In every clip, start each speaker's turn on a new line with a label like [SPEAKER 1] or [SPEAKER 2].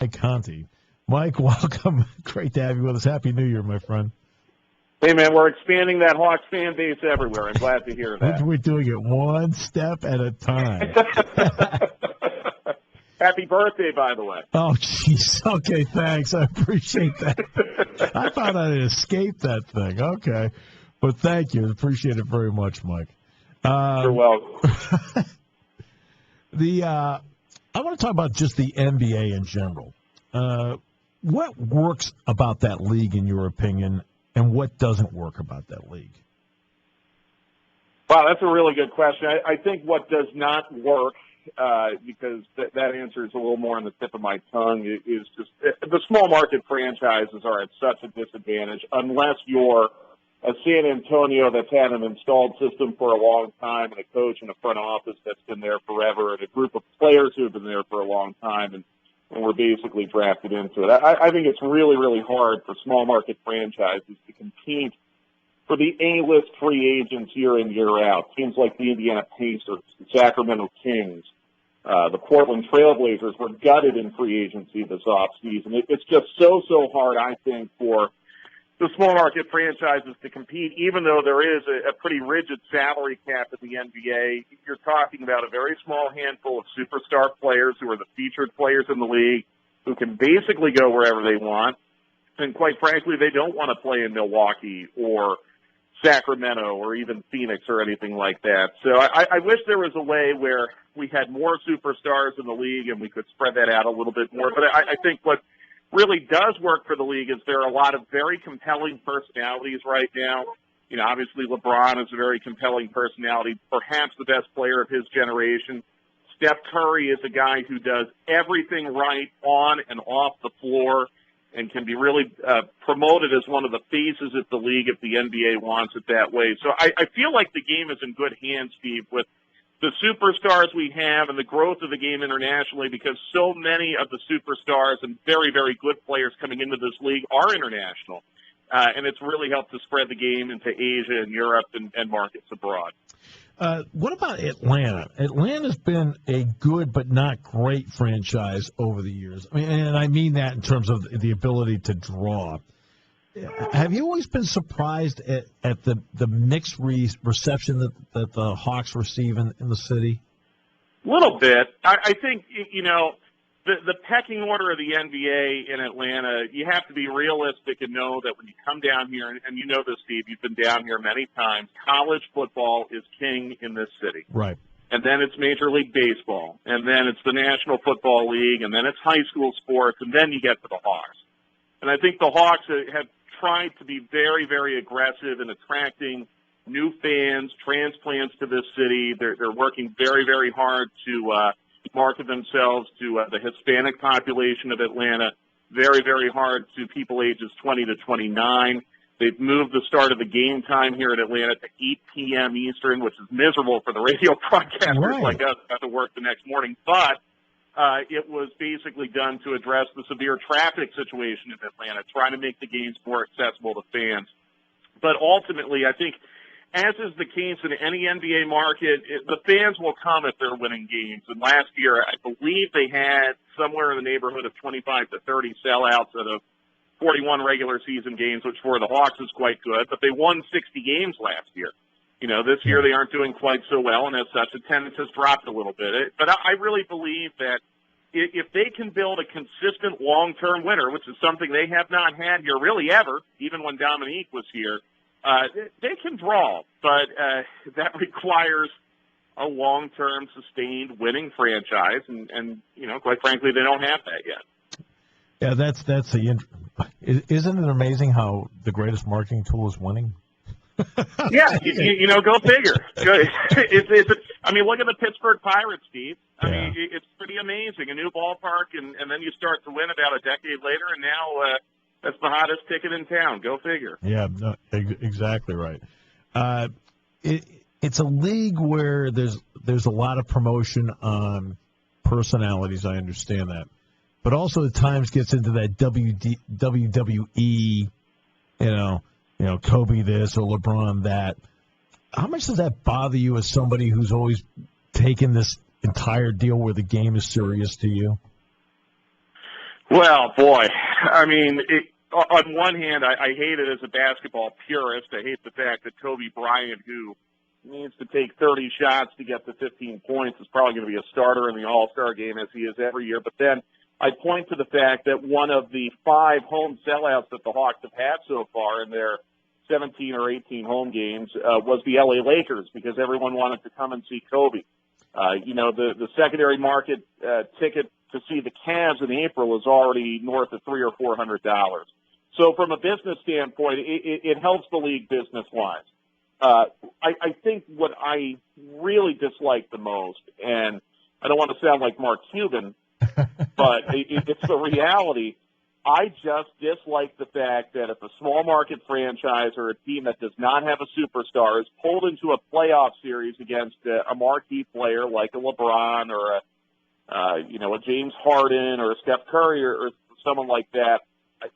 [SPEAKER 1] Conti. Mike, welcome. Great to have you with us. Happy New Year, my friend.
[SPEAKER 2] Hey, man, we're expanding that Hawks fan base everywhere. I'm glad to hear that.
[SPEAKER 1] We're doing it one step at a time.
[SPEAKER 2] Happy birthday, by the way.
[SPEAKER 1] Oh, jeez. Okay, thanks. I appreciate that. I thought I'd escape that thing. Okay. But thank you. Appreciate it very much, Mike.
[SPEAKER 2] You're welcome.
[SPEAKER 1] I want to talk about just the NBA in general. What works about that league, in your opinion, and what doesn't work about that league?
[SPEAKER 2] Wow, that's a really good question. I think what does not work, because that answer is a little more on the tip of my tongue, is just the small market franchises are at such a disadvantage unless you're a San Antonio that's had an installed system for a long time and a coach and a front office that's been there forever and a group of players who have been there for a long time and we're basically drafted into it. I think it's really, really hard for small market franchises to compete for the A-list free agents year in, year out. Teams like the Indiana Pacers, the Sacramento Kings, the Portland Trailblazers were gutted in free agency this offseason. It's just so hard, I think, for the small market franchises to compete, even though there is a pretty rigid salary cap in the NBA. You're talking about a very small handful of superstar players who are the featured players in the league, who can basically go wherever they want. And quite frankly, they don't want to play in Milwaukee or Sacramento or even Phoenix or anything like that. So I wish there was a way where we had more superstars in the league and we could spread that out a little bit more. But I think what really does work for the league is there are a lot of very compelling personalities right now. You know, obviously LeBron is a very compelling personality, perhaps the best player of his generation. Steph Curry is a guy who does everything right on and off the floor and can be really promoted as one of the faces of the league if the NBA wants it that way. So I feel like the game is in good hands, Steve, with the superstars we have and the growth of the game internationally, because so many of the superstars and very, very good players coming into this league are international. And it's really helped to spread the game into Asia and Europe and markets abroad.
[SPEAKER 1] What about Atlanta? Atlanta's been a good but not great franchise over the years. I mean, and I mean that in terms of the ability to draw. Have you always been surprised at the mixed reception that the Hawks receive in the city?
[SPEAKER 2] A little bit. I think, you know, the pecking order of the NBA in Atlanta, you have to be realistic and know that when you come down here, and you know this, Steve, you've been down here many times, college football is king in this city.
[SPEAKER 1] Right.
[SPEAKER 2] And then it's Major League Baseball, and then it's the National Football League, and then it's high school sports, and then you get to the Hawks. And I think the Hawks have tried to be very, very aggressive in attracting new fans, transplants to this city. They're working very, very hard to market themselves to the Hispanic population of Atlanta, very, very hard to people ages 20 to 29. They've moved the start of the game time here in Atlanta to 8 p.m. Eastern, which is miserable for the radio broadcasters like us who have to work the next morning. But it was basically done to address the severe traffic situation in Atlanta, trying to make the games more accessible to fans. But ultimately, I think, as is the case in any NBA market, the fans will come if they're winning games. And last year, I believe they had somewhere in the neighborhood of 25 to 30 sellouts out of 41 regular season games, which for the Hawks is quite good. But they won 60 games last year. You know, this year they aren't doing quite so well, and as such, attendance has dropped a little bit. But I really believe that if they can build a consistent long-term winner, which is something they have not had here really ever, even when Dominique was here, they can draw. But that requires a long-term, sustained winning franchise, and you know, quite frankly, they don't have that yet.
[SPEAKER 1] Yeah, that's the. Isn't it amazing how the greatest marketing tool is winning?
[SPEAKER 2] Yeah, you know, go figure. I mean, look at the Pittsburgh Pirates, Steve. I mean, it's pretty amazing. A new ballpark, and then you start to win about a decade later, and now that's the hottest ticket in town. Go figure.
[SPEAKER 1] Yeah, no, exactly right. It's a league where there's a lot of promotion on personalities. I understand that, but also at times gets into that WWE, you know, Kobe this or LeBron that. How much does that bother you as somebody who's always taken this entire deal where the game is serious to you?
[SPEAKER 2] Well, boy, I mean, on one hand, I hate it as a basketball purist. I hate the fact that Kobe Bryant, who needs to take 30 shots to get to 15 points, is probably going to be a starter in the All-Star game as he is every year. But then I point to the fact that one of the 5 home sellouts that the Hawks have had so far in their 17 or 18 home games was the LA Lakers, because everyone wanted to come and see Kobe. The secondary market ticket to see the Cavs in April is already north of $300 or $400. So from a business standpoint, it helps the league business-wise. I think what I really dislike the most, and I don't want to sound like Mark Cuban, but it's the reality. I just dislike the fact that if a small market franchise or a team that does not have a superstar is pulled into a playoff series against a marquee player like a LeBron or a James Harden or a Steph Curry or someone like that,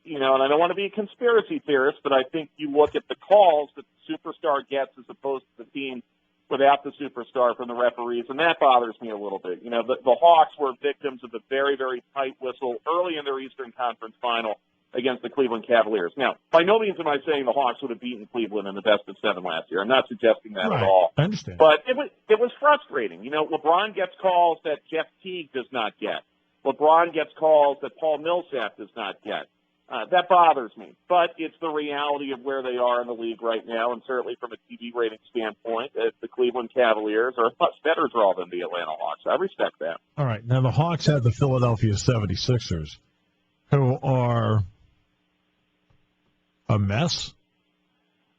[SPEAKER 2] and I don't want to be a conspiracy theorist, but I think you look at the calls that the superstar gets as opposed to the team without the superstar from the referees, and that bothers me a little bit. The Hawks were victims of a very, very tight whistle early in their Eastern Conference final against the Cleveland Cavaliers. Now, by no means am I saying the Hawks would have beaten Cleveland in the best of 7 last year. I'm not suggesting that
[SPEAKER 1] Right.
[SPEAKER 2] at all.
[SPEAKER 1] I understand.
[SPEAKER 2] But it was frustrating. LeBron gets calls that Jeff Teague does not get. LeBron gets calls that Paul Millsap does not get. That bothers me, but it's the reality of where they are in the league right now, and certainly from a TV rating standpoint, the Cleveland Cavaliers are a much better draw than the Atlanta Hawks. I respect that.
[SPEAKER 1] All right. Now, the Hawks have the Philadelphia 76ers, who are a mess.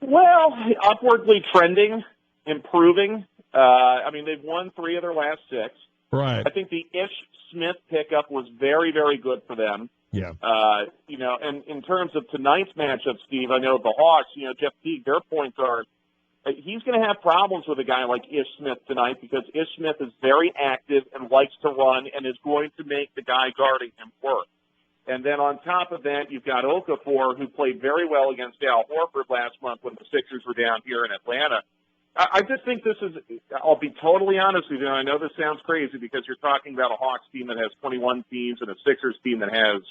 [SPEAKER 2] Well, upwardly trending, improving. They've won 3 of their last 6.
[SPEAKER 1] Right.
[SPEAKER 2] I think the Ish Smith pickup was very, very good for them.
[SPEAKER 1] Yeah.
[SPEAKER 2] And in terms of tonight's matchup, Steve, I know the Hawks, Jeff Teague, their point guard, he's going to have problems with a guy like Ish Smith tonight because Ish Smith is very active and likes to run and is going to make the guy guarding him work. And then on top of that, you've got Okafor, who played very well against Al Horford last month when the Sixers were down here in Atlanta. I just think this is, I'll be totally honest with you, and I know this sounds crazy because you're talking about a Hawks team that has 21 teams and a Sixers team that has,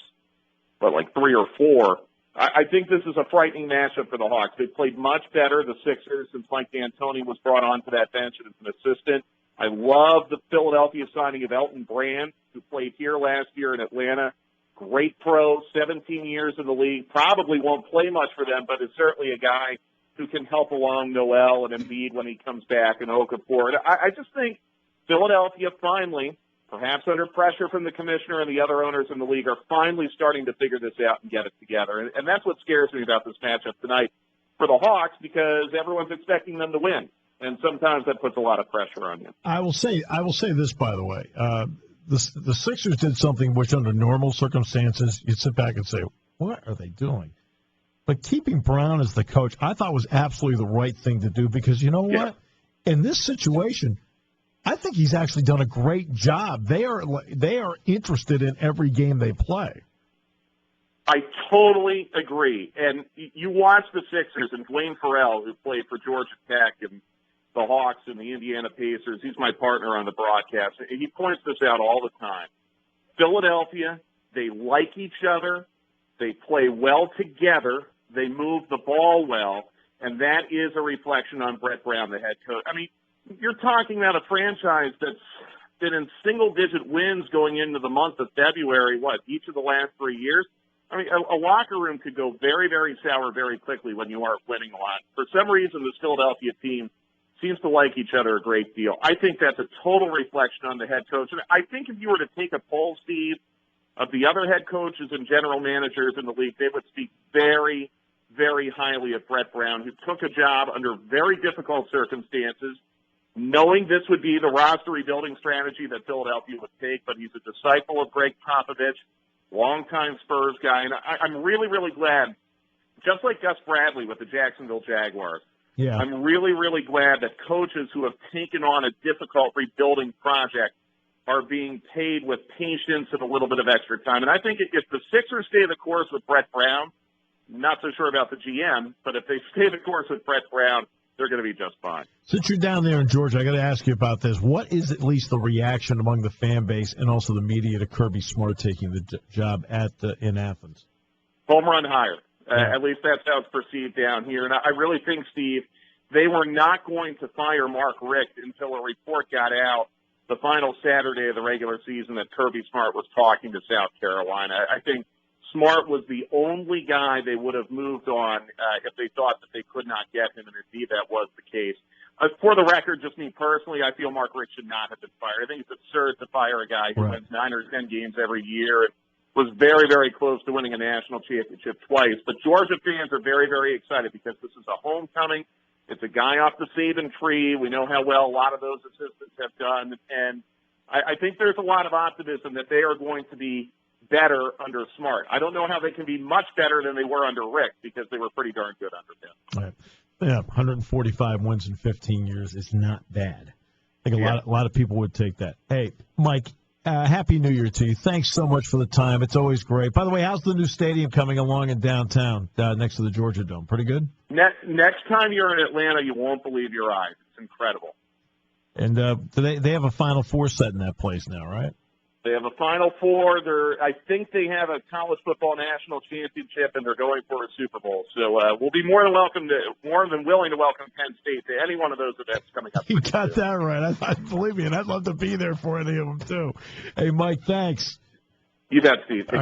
[SPEAKER 2] 3 or 4. I think this is a frightening matchup for the Hawks. They've played much better, the Sixers, since Mike D'Antoni was brought onto that bench as an assistant. I love the Philadelphia signing of Elton Brand, who played here last year in Atlanta. Great pro, 17 years in the league. Probably won't play much for them, but is certainly a guy who can help along Noel and Embiid when he comes back and Okafor. And I just think Philadelphia finally, perhaps under pressure from the commissioner and the other owners in the league, are finally starting to figure this out and get it together. And that's what scares me about this matchup tonight for the Hawks, because everyone's expecting them to win. And sometimes that puts a lot of pressure on you.
[SPEAKER 1] I will say this, by the way. The Sixers did something which under normal circumstances you'd sit back and say, what are they doing? But keeping Brown as the coach, I thought was absolutely the right thing to do, because you know what? In this situation, I think he's actually done a great job. They are interested in every game they play.
[SPEAKER 2] I totally agree. And you watch the Sixers, and Dwayne Farrell, who played for Georgia Tech and the Hawks and the Indiana Pacers, he's my partner on the broadcast. He points this out all the time. Philadelphia, they like each other. They play well together. They move the ball well, and that is a reflection on Brett Brown, the head coach. I mean, you're talking about a franchise that's been in single-digit wins going into the month of February, each of the last 3 years? I mean, a locker room could go very, very sour very quickly when you aren't winning a lot. For some reason, this Philadelphia team seems to like each other a great deal. I think that's a total reflection on the head coach. And I think if you were to take a poll, Steve, of the other head coaches and general managers in the league, they would speak very, very highly of Brett Brown, who took a job under very difficult circumstances, knowing this would be the roster rebuilding strategy that Philadelphia would take. But he's a disciple of Greg Popovich, longtime Spurs guy. And I'm really, really glad, just like Gus Bradley with the Jacksonville Jaguars, I'm really, really glad that coaches who have taken on a difficult rebuilding project are being paid with patience and a little bit of extra time. And I think if the Sixers stay the course with Brett Brown, not so sure about the GM, but if they stay the course with Brett Brown, they're going to be just fine.
[SPEAKER 1] Since you're down there in Georgia, I got to ask you about this. What is at least the reaction among the fan base and also the media to Kirby Smart taking the job in Athens?
[SPEAKER 2] Home run hire. At least that's how it's perceived down here. And I really think, Steve, they were not going to fire Mark Richt until a report got out the final Saturday of the regular season that Kirby Smart was talking to South Carolina. I think Smart was the only guy they would have moved on if they thought that they could not get him, and indeed that was the case. For the record, just me personally, I feel Mark Richt should not have been fired. I think it's absurd to fire a guy who wins 9 or 10 games every year and was very, very close to winning a national championship twice. But Georgia fans are very, very excited because this is a homecoming. It's a guy off the Saban tree. We know how well a lot of those assistants have done. And I think there's a lot of optimism that they are going to be better under Smart. I don't know how they can be much better than they were under Rick because they were pretty darn good under him.
[SPEAKER 1] Right. Yeah, 145 wins in 15 years is not bad. I think a lot of people would take that. Hey, Mike, Happy New Year to you. Thanks so much for the time. It's always great. By the way, how's the new stadium coming along in downtown next to the Georgia Dome? Pretty good?
[SPEAKER 2] Next time you're in Atlanta, you won't believe your eyes. It's incredible.
[SPEAKER 1] And they have a Final Four set in that place now, right?
[SPEAKER 2] They have a Final Four. I think they have a college football national championship, and they're going for a Super Bowl. So we'll be more than willing to welcome Penn State to any one of those events coming up.
[SPEAKER 1] You got that right. I believe me, and I'd love to be there for any of them too. Hey, Mike, thanks.
[SPEAKER 2] You bet, Steve.